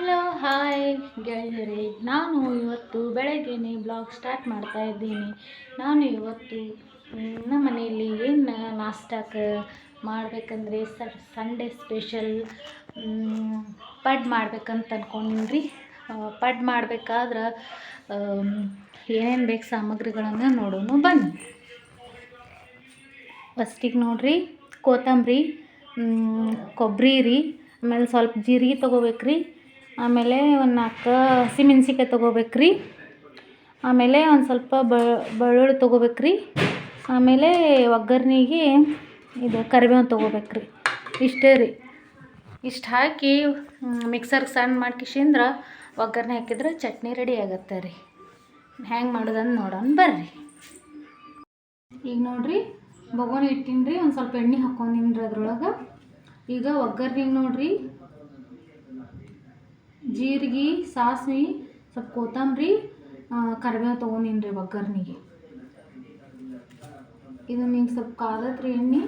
Hello hi ಗೆಳೆಯರೇ, ನಾನು ಇವತ್ತು ಬೆಳಗ್ಗೆನೇ ಬ್ಲಾಗ್ ಸ್ಟಾರ್ಟ್ ಮಾಡ್ತಾ ಇದ್ದೀನಿ. ನಾನು ಇವತ್ತು ನಮ್ಮ ಮನೆಯಲ್ಲಿ ಏನು ನಾಷ್ಟಕ್ಕೆ ಮಾಡಬೇಕಂದ್ರೆ ಸಂಡೇ ಸ್ಪೆಷಲ್ ಪಡ್ ಮಾಡ್ಬೇಕಂತ ಅಂದ್ಕೊಂಡ್ರಿ. ಪಡ್ ಮಾಡಬೇಕಾದ್ರೆ ಏನೇನು ಬೇಕು ಸಾಮಗ್ರಿಗಳನ್ನು ನೋಡೋಣ ಬನ್ನಿ. ಫಸ್ಟಿಗೆ ನೋಡಿರಿ, ಕೊತ್ತಂಬರಿ, ಕೊಬ್ಬರಿ ರೀ, ಆಮೇಲೆ ಸ್ವಲ್ಪ ಜೀರಿಗೆ ತೊಗೋಬೇಕ್ರಿ, ಆಮೇಲೆ ಒಂದು 4 ಹಸಿಮೆಣ್ಸಿಕಾಯಿ ತೊಗೋಬೇಕ್ರಿ, ಆಮೇಲೆ ಒಂದು ಸ್ವಲ್ಪ ಬೆಳ್ಳುಳ್ಳಿ ತೊಗೋಬೇಕ್ರಿ, ಆಮೇಲೆ ಒಗ್ಗರಣೆಗೆ ಇದು ಕರಿಬೇವು ತೊಗೋಬೇಕ್ರಿ. ಇಷ್ಟೇ ರೀ. ಇಷ್ಟು ಹಾಕಿ ಮಿಕ್ಸರ್ಗೆ ಸಣ್ಣ ಮಾಡ್ಕಿಸಿಂದ್ರೆ ಒಗ್ಗರಣೆ ಹಾಕಿದ್ರೆ ಚಟ್ನಿ ರೆಡಿ ಆಗುತ್ತೆ ರೀ. ಹೆಂಗೆ ಮಾಡೋದಂದು ನೋಡೋಣ ಬರ್ರಿ. ಈಗ ನೋಡಿರಿ, ಬೊಗೋನಿ ಇಟ್ಟಿನ್ರಿ, ಒಂದು ಸ್ವಲ್ಪ ಎಣ್ಣೆ ಹಾಕ್ಕೊಂಡಿನ್ರಿ ಅದ್ರೊಳಗೆ. ಈಗ ಒಗ್ಗರ್ನಿಗೆ ನೋಡಿರಿ, ಜೀರಿಗೆ, ಸಾಸಿವೆ, ಸ್ವಲ್ಪ ಕೊತ್ತಂಬರಿ, ಕರಿಬೇವು ತೊಗೊಂಡಿನ್ರಿ ಒಗ್ಗರ್ನಿಗೆ. ಇದು ನಿಂಗೆ ಸ್ವಲ್ಪ ಕಾದತ್ರಿ ಎಣ್ಣೆ.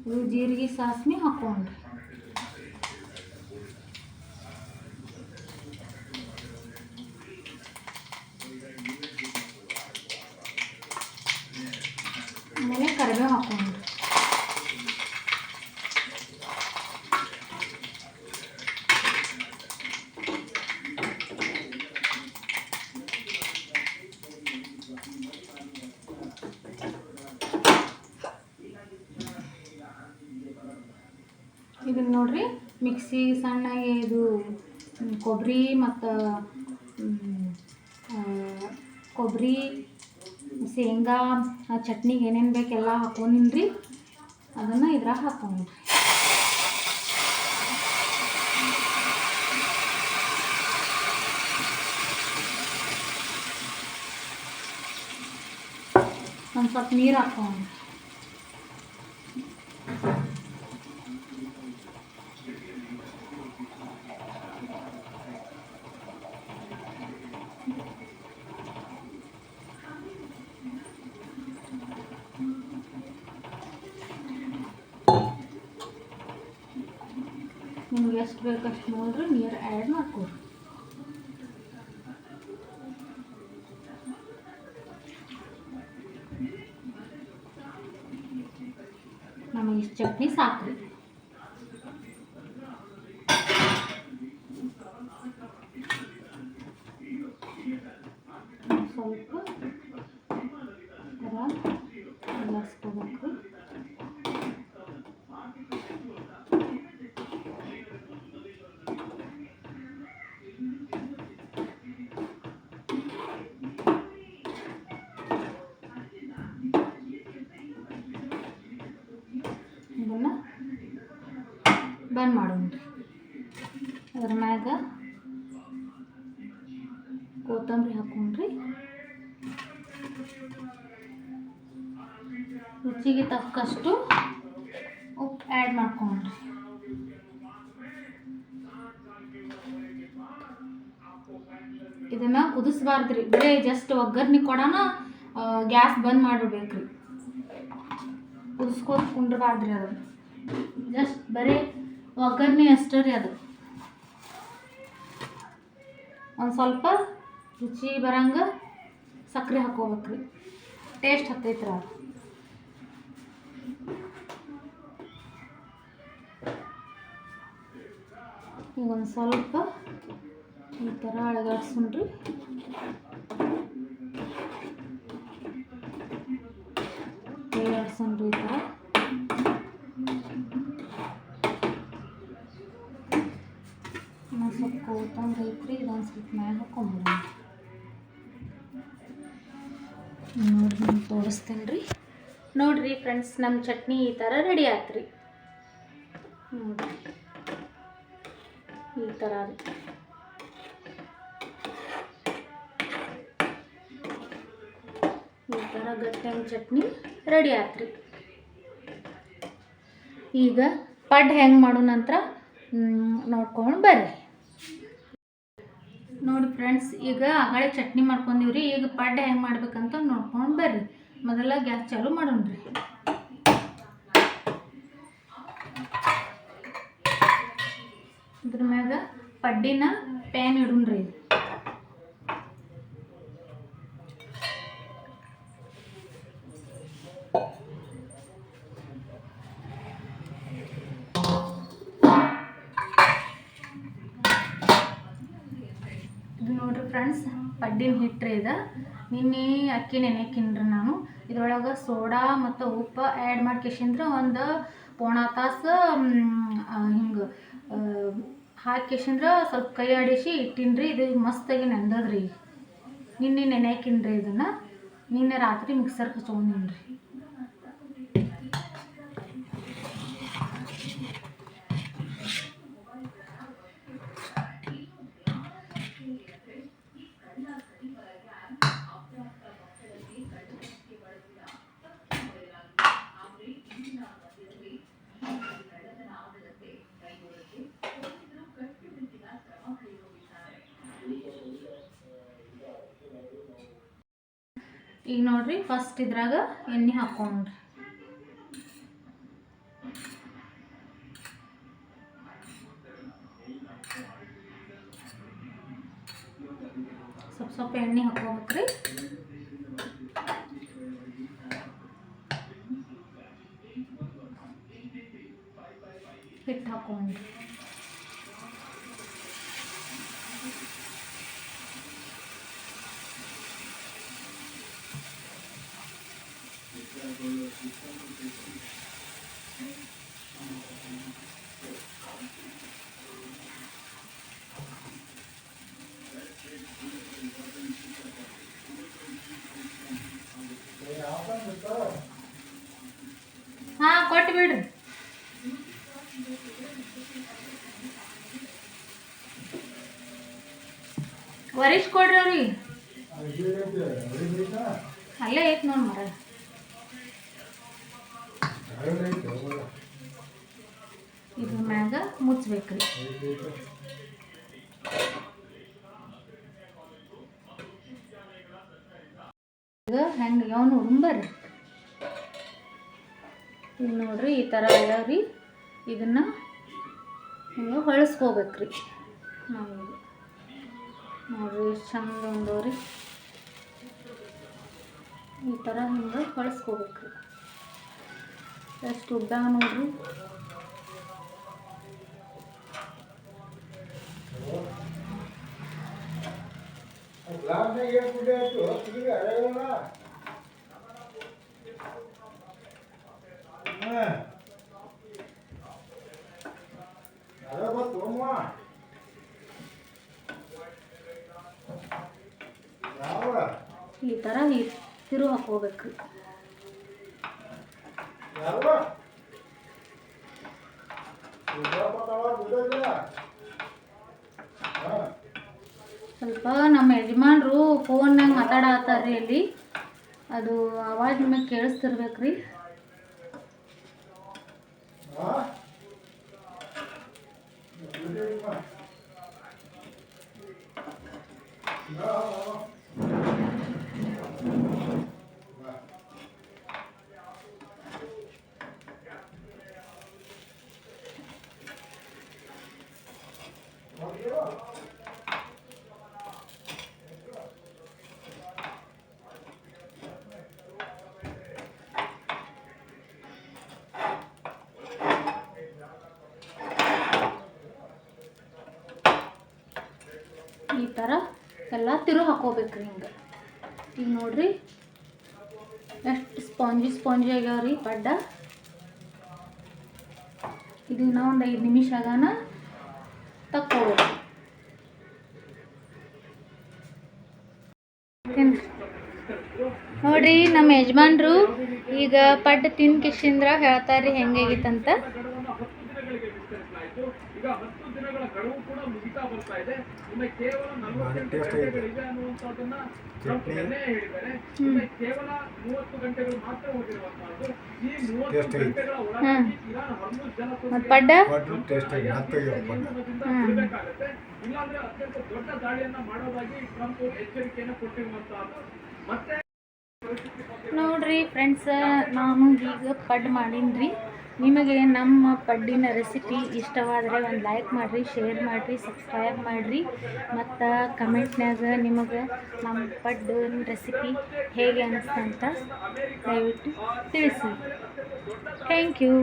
ಇದು ಜೀರಿಗೆ ಸಾಸಿವೆ ಹಾಕ್ಕೊಂಡ್ರಿ. ಆಮೇಲೆ ಕರಿಬೇವು ಹಾಕ್ಕೊಂಡ್ರಿ. ಇದನ್ನು ನೋಡ್ರಿ, ಮಿಕ್ಸಿ ಸಣ್ಣಗೆ ಇದು ಕೊಬ್ಬರಿ ಮತ್ತು ಕೊಬ್ಬರಿ, ಶೇಂಗಾ, ಚಟ್ನಿಗೆ ಏನೇನು ಬೇಕೆಲ್ಲ ಹಾಕ್ಕೊಂಡಿನ್ರಿ. ಅದನ್ನು ಇದ್ರಾಗ ಹಾಕ್ಕೊಂಡ್ರಿ. ಒಂದು ಸ್ವಲ್ಪ ನೀರು ಹಾಕ್ಕೊಂಡ್ರಿ. ನಿಮ್ಗೆ ಎಷ್ಟು ಬೇಕಷ್ಟು ನೋಡ್ರಿ ನೀರು ಆ್ಯಡ್ ಮಾಡ್ಕೊಡ್ರಿ. ನಮಗೆ ಇಷ್ಟು ಚಟ್ನಿ ಸಾಕ್ರಿ. ಸ್ವಲ್ಪ ಲಸ್ಕೋಬೇಕು. ಇದನ್ನು ಬಂದ್ ಮಾಡೋಣ್ರಿ. ಅದ್ರ ಮ್ಯಾಗ ಕೊತ್ತಂಬರಿ ಹಾಕ್ಕೊಂಡ್ರಿ. ರುಚಿಗೆ ತಕ್ಕಷ್ಟು ಉಪ್ಪು ಆ್ಯಡ್ ಮಾಡ್ಕೊಂಡ್ರಿ. ಇದನ್ನು ಕುದಿಸ್ಬಾರ್ದ್ರಿ, ಬರೀ ಜಸ್ಟ್ ಒಗ್ಗರ್ನಿ ಕೊಡೋಣ, ಗ್ಯಾಸ್ ಬಂದ್ ಮಾಡಿಬಿಡ್ಬೇಕ್ರಿ. ಕುದಿಸ್ಕೋತ ಕುಂಡ್ರಬಾರ್ದ್ರಿ. ಅದು ಜಸ್ಟ್ ಬರೀ ಒಗ್ಗರ್ನಿ ಅಷ್ಟೇ ರೀ. ಅದು ಒಂದು ಸ್ವಲ್ಪ ರುಚಿ ಬರಂಗೆ ಸಕ್ಕರೆ ಹಾಕ್ಕೋಬೇಕ್ರಿ. ಟೇಸ್ಟ್ ಹತ್ತೈತ್ರ. ಅದು ಈಗ ಒಂದು ಸ್ವಲ್ಪ ಈ ಥರ ಅಳಗಾಡ್ಸ್ಕೊಂಡ್ರಿ. ಅಳಗಾಡ್ಸ್ಕೊಂಡ್ರಿ ಈ ಥರ. ಇನ್ನೊಂದು ಸ್ವಲ್ಪ ಕೊತ್ತಂಬರಿ ಐತ್ರಿ, ಇದೊಂದು ಸ್ವಲ್ಪ ಮ್ಯಾಗ ಹಾಕ್ಕೊಂಬಿಡೋಣ. ನೋಡ್ರಿ, ನಾನು ತೋರಿಸ್ತೇನೆ ರೀ. ನೋಡಿರಿ ಫ್ರೆಂಡ್ಸ್, ನಮ್ಮ ಚಟ್ನಿ ಈ ಥರ ರೆಡಿ ಆಯ್ತು ರೀ. ನೋಡಿರಿ ಈ ಥರ ರೀ. ಈ ಥರ ಗಟ್ಟಿ ಚಟ್ನಿ ರೆಡಿ ಆಯ್ತು ರೀ. ಈಗ ಪಡ್ ಹೆಂಗೆ ಮಾಡೋ ನಂತರ ನೋಡ್ಕೊಂಡು ಬರ್ರಿ. ನೋಡಿ ಫ್ರೆಂಡ್ಸ್, ಈಗ ಆಗಳೇ ಚಟ್ನಿ ಮಾಡ್ಕೊಂಡಿವ್ರಿ. ಈಗ ಪಡ್ಡೆ ಹೆಂಗೆ ಮಾಡ್ಬೇಕಂತ ನೋಡ್ಕೊಂಡು ಬರ್ರಿ. ಮೊದಲ ಗ್ಯಾಸ್ ಚಾಲು ಮಾಡೋಣ್ರಿ. ಇದ್ರ ಮ್ಯಾಗ ಪಡ್ಡಿನ ಪ್ಯಾನ್ ಇಡುಣ್ರಿ. ಇದು ನೋಡ್ರಿ ಫ್ರೆಂಡ್ಸ್, ಪಡ್ಡಿನ ಹಿಟ್ರಿ ಇದು. ನಿನ್ನೆ ಅಕ್ಕಿ ನೆನೆಕಿನ್ರಿ ನಾನು. ಇದ್ರೊಳಗೆ ಸೋಡಾ ಮತ್ತು ಉಪ್ಪು ಆ್ಯಡ್ ಮಾಡ್ಕೇಶಂದ್ರೆ ಒಂದು ಪೋಣ ತಾಸು ಹಿಂಗೆ ಹಾಕಿಶಂದ್ರೆ ಸ್ವಲ್ಪ ಕೈ ಆಡಿಸಿ ಇಟ್ಟಿನ್ರಿ. ಇದು ಮಸ್ತಾಗಿ ನೆಂದದ್ರಿ. ನಿನ್ನೆ ನೆನೆಕಿನ್ರಿ ಇದನ್ನು. ನಿನ್ನೆ ರಾತ್ರಿ ಮಿಕ್ಸರ್ ಹಚ್ಕೊಂಡಿನ್ರಿ. ಈಗ ನೋಡ್ರಿ, ಫಸ್ಟ್ ಇದ್ರಾಗ ಎಣ್ಣೆ ಹಾಕೊಂಡ್ರಿ. ಸ್ವಲ್ಪ ಎಣ್ಣೆ ಹಾಕೋಬೇಕ್ರಿ. ಹಿಟ್ಟು ಹಾಕೊಂಡ್ರಿ. ಹಾಂ, ಕೊಟ್ಟು ಬಿಡ್ರಿ. ವರಿಷ್ ಕೊಡ್ರಿ ಅವ್ರಿಗೆ. ಅಲ್ಲೇ ಐತೆ ನೋಡಿ ಮರ. ಇದ್ರ ಮ್ಯಾಗ ಮುಚ್ಚಬೇಕ್ರಿ. ಈಗ ಹೆಂಗೆ ಯಾವ ನೋಡ್ಬರ್ರಿ. ಈಗ ನೋಡ್ರಿ, ಈ ಥರ ಆಗ್ಯಾವ್ರಿ. ಇದನ್ನು ಹಿಂಗೆ ಹೊಳಸ್ಕೋಬೇಕ್ರಿ. ನಾವು ನೋಡ್ರಿ ಎಷ್ಟು ಚಂದ ಒಂದವ್ರಿ. ಈ ಥರ ಹಿಂಗೆ ಹೊಳಸ್ಕೋಬೇಕ್ರಿ. ಎಷ್ಟು ಉದ್ದ ನೋಡ್ರಿ. ಈ ಥರ ತಿರು ಹಾಕೋಬೇಕ್ರಿ. ಸ್ವಲ್ಪ ನಮ್ಮ ಯಜಮಾನ್ರು ಫೋನ್ನಾಗ ಮಾತಾಡತ್ತಾರ್ರಿ ಅಲ್ಲಿ. ಅದು ಆವಾಜ್ ನಿಮಗೆ ಕೇಳಿಸ್ತಿರ್ಬೇಕ್ರಿ. ಈ ಥರ ಎಲ್ಲ ತಿರು ಹಾಕೋಬೇಕ್ರಿ ಹಿಂಗೆ. ಈಗ ನೋಡ್ರಿ ಎಷ್ಟು ಸ್ಪಾಂಜಿ ಆಗ್ಯಾವ್ರಿ ಪಡ್ಡ. ಇದನ್ನ ಒಂದು 5 ನಿಮಿಷ ಆಗಾನ ತಕ್ಕೋಬೇಕು. ನೋಡ್ರಿ, ನಮ್ಮ ಯಜಮಾನ್ರು ಈಗ ಪಡ್ಡ ತಿನ್ಕಿಶಿಂದ್ರ ಹೇಳ್ತಾರ್ರಿ ಹೆಂಗಾಗಿತ್ತಂತ. ಪಡ್ಡ ನೋಡ್ರಿ ಫ್ರೆಂಡ್ಸ್, ನಾನು ಈಗ ಪಡ್ಡು ಮಾಡೀನ್ರಿ. ನಿಮಗೆ ನಮ್ಮ ಪಡ್ಡಿನ ರೆಸಿಪಿ ಇಷ್ಟವಾದರೆ ಒಂದು ಲೈಕ್ ಮಾಡಿರಿ, ಶೇರ್ ಮಾಡಿರಿ, ಸಬ್ಸ್ಕ್ರೈಬ್ ಮಾಡಿರಿ. ಮತ್ತು ಕಮೆಂಟ್ನಾಗ ನಿಮಗೆ ನಮ್ಮ ಪಡ್ಡಿನ ರೆಸಿಪಿ ಹೇಗೆ ಅನ್ನಿಸ್ತಂತ ದಯವಿಟ್ಟು ತಿಳಿಸಿ. Thank you.